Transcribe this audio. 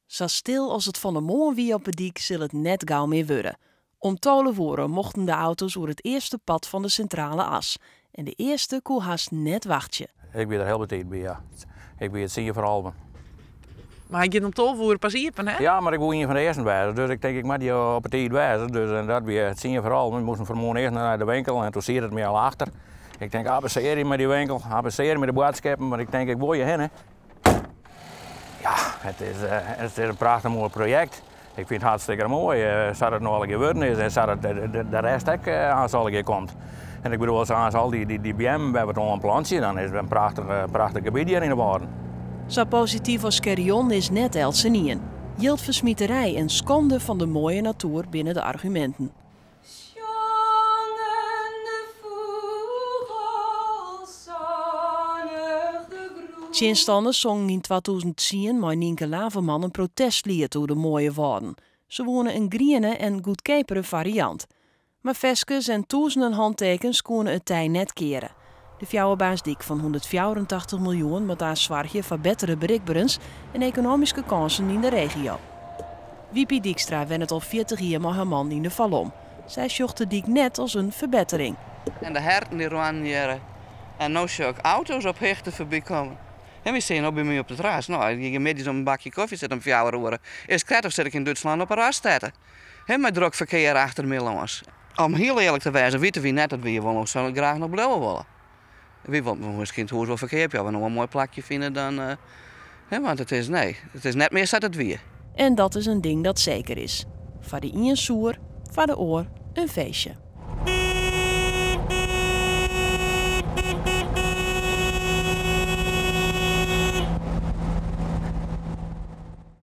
Zo stil als het van de moon wie op het dik zal het net gauw meer worden. Om 12 uur mochten de auto's over het eerste pad van de centrale as. En de eerste kon haast net wachten. Ik ben er heel betijd bij, ja. Ik ben het zien vooral. Maar je om 12 uur pas hier, hè? Ja, maar ik wil een van de eerste wijzen, dus ik denk ik moet je op het tijd wijzen. Dus en dat weer het zien vooral. We moesten vanmorgen eerst naar de winkel en toen zie je het me al achter. Ik denk, abasseer met die winkel, abasseer met de boodschappen, maar ik denk, ik wil je heen, hè. Ja, het is een prachtig mooi project. Ik vind het hartstikke mooi. Zodat het nog al geworden is en zodat de rest ook aan zal keer komt. En ik bedoel, als al die BM, we hebben toch een plantje, dan is het een prachtig gebied hier in de Waarden. Zo positief als Carrion is net Elsenien. Jildversmieterij en schande van de mooie natuur binnen de argumenten. Tjinstanders zongen in 2010 met Nienke Laverman een protestlied over de mooie Waarden. Ze wonen een groene en goedkopere variant. Maar veskes en duizenden handtekens konden het tij net keren. De fjouwerbaas dik van 184 miljoen met haar zwaartje van betere bereikbaarens en economische kansen in de regio. Wiepie Dijkstra went het al 40 jaar met haar man in de Valom. Zij zocht de dik net als een verbetering. En de herten die runnen hier. En nu zie ik auto's op hechten voorbij komen. En we zien ook bij mij op de terras. Nou, je middags om een bakje koffie zit om 4 uur. Is het of zit ik in Duitsland op een rastzetten. En met druk verkeer achter me langs. Om heel eerlijk te wijzen, weten we net dat we hier willen, zou ik graag nog blijven willen. Wie wil misschien het huis wel verkeerd, ja, we nog een mooi plakje vinden dan. Want het is net meer zat het weer. En dat is een ding dat zeker is. Voor de ien soer, voor de oor een feestje.